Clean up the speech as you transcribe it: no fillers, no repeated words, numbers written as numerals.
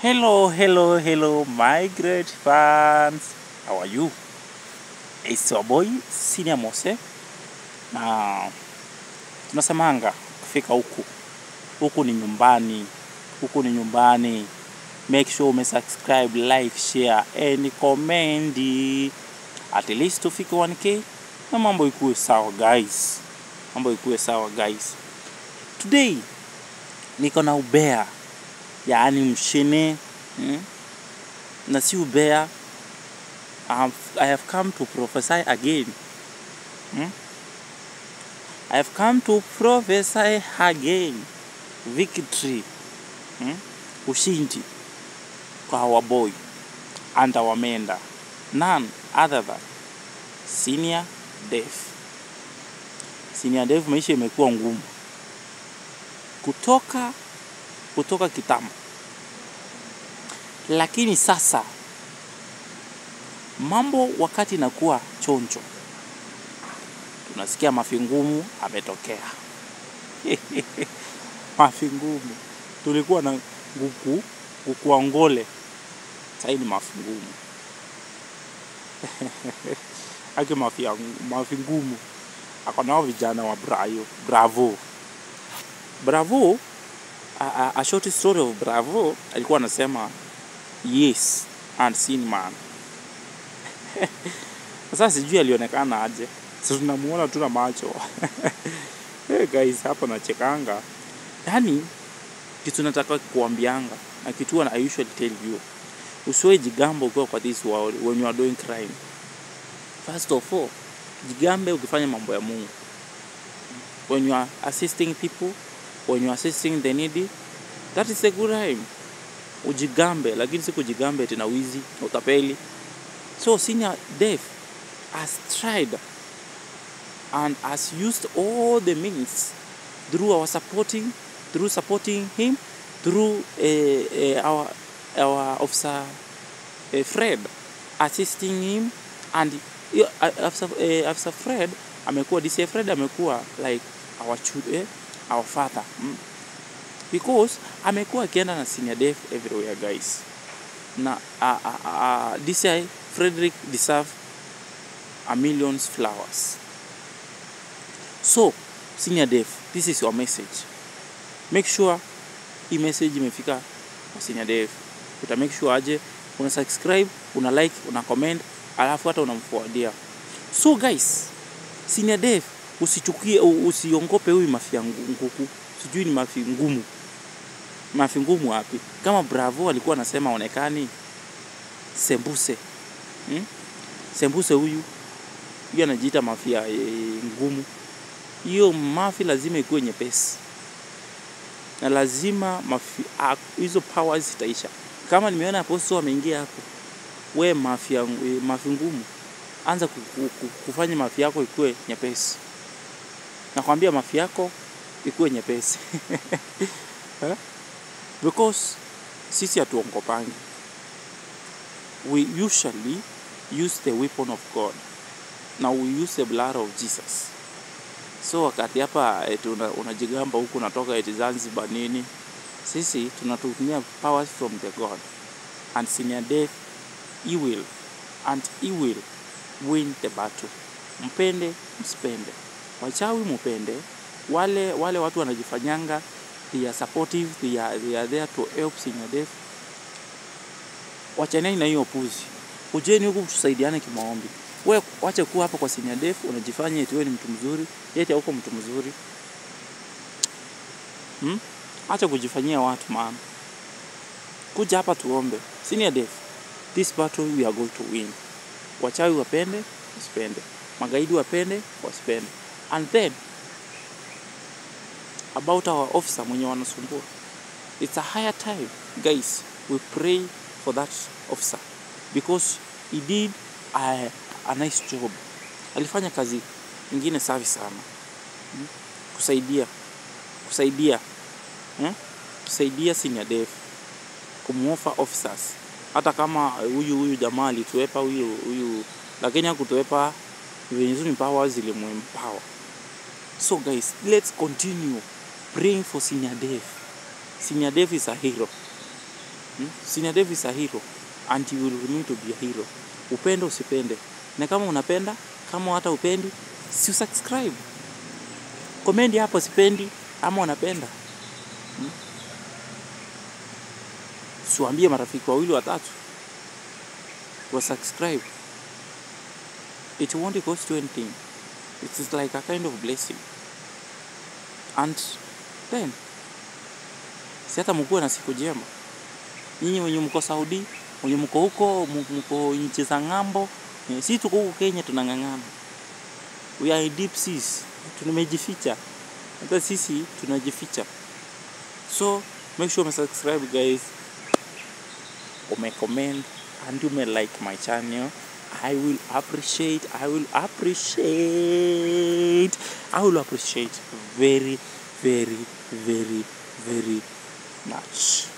Hello, my great fans. How are you? It's your boy, Senior Mose. Na tunasemanga kufika huku ni nyumbani. Huku ni nyumbani. Make sure umesubscribe, like, share, and comment. At least tufike 1K. Na mambo ikuwe sawa, guys. Today, niko na ubea. Yaani mshine. Na si ubea. I have come to prophesy again. I have come to prophesy again. Victory. Ushindi. Kwa our boy. And our mender. None other than Senior Dev. Senior Dev maisha imekuwa ngumu. Kutoka kitambo. Lakini sasa mambo wakati inakuwa chonjo, tunasikia Mafi Ngumu ametokea. Mafi Ngumu. Tulikuwa na nguku Angole. Sasa ni Mafi Ngumu. Ake Mafi Ngumu. Ako nao vijana wa Bravo. A short story of Bravo. Alikuwa anasema yes and sin man. Sasa sijui alionekana aje. Sasa tunamuona tu na macho. Hey guys, hapa nachekanga. Yaani kitu nataka kuambianga na kitu I usually tell you. Usiwe jigambo ukiwa kwa this world when you are doing crime. First of all, jigambe ukifanya mambo ya Mungu. When you are assisting people, when you are assisting the needy, that is a good time. Ujigambe, lakini si kujigambe tena wizi, utapeli. So Senior Dev has tried and has used all the means through supporting him, through our officer Fred assisting him, and officer Fred amekuwa DCI Fred amekuwa like our father. Because amekuwa akienda na Senior Dev everywhere, guys. Na DCI Frederick deserve a million flowers. So, Senior Dev, this is your message. Make sure hii message imefika kwa Senior Dev. Uta make sure aje una subscribe, una like, una comment, alafu hata unamforwardia. So guys, Senior Dev, usiongope huyu Mafi Ngumu. Sijui ni Mafi Ngumu. Mafi Ngumu wapi? Kama Bravo alikuwa anasema onekani Sembuse. Sembuse huyu anajiita Mafi Ngumu. Hiyo Mafi lazima ikuwe nyepesi. Na lazima Mafi hizo powers zitaisha. Kama nimeona Apostle ameingia hapo, we Mafi Ngumu, anza kufanya Mafi yako ikuwe nyepesi. Nakwambia Mafi yako ikuwe nyepesi. Because sisi hatuongopangi. We usually use the weapon of God. Now we use the blood of Jesus. So wakati hapa unajigamba huku natoka eti Zanzibar nini, sisi tunatumia powers from the God. And Senior Dev, he will win the battle. Mpende, msipende. Wachawi mpende. Wale watu wanajifanyanga, they are supportive, they are there to help Senior Dev. Wachaneni na hiyo puzi. Ujeni huku tusaidiane kimaombi. Wewe wacha kuwa hapa kwa Senior Dev unajifanya eti wewe ni mtu mzuri, eti hauko mtu mzuri. Acha kujifanyia watu maana. Kuja hapa tuombe. Senior Dev, this battle we are going to win. Wachawi wapende, wasipende. Magaidi wapende, wasipende. And then about our officer mwenye wanasumbua. It's a higher time, guys. We pray for that officer because he did a nice job. Alifanya kazi nyingine safi sana. Kusaidia Senior Dev, kumuofa officers. Hata kama huyu jamaa alituepa huyu lakini hakutuepa venye powers zilimempower. So guys, let's continue praying for Senior Dev. Senior Dev is a hero. Senior Dev is a hero and he will remain to be a hero. Upende usipende. Na kama unapenda, kama hata upendi, si subscribe. Comment hapo sipendi ama unapenda. Siwaambie marafiki wawili watatu wa subscribe. It won't cost you anything. It is like a kind of blessing. And then si hata mkuwe na siku njema. Nyinyi wenye mko Saudi, wenye mko huko, mko nchi za ng'ambo, sisi tuko huko Kenya tunang'ang'ana. We are in deep seas. Tumejificha. Hata sisi tunajificha. So make sure you subscribe guys. Comment and you may like my channel. I will appreciate very, very, very, very much.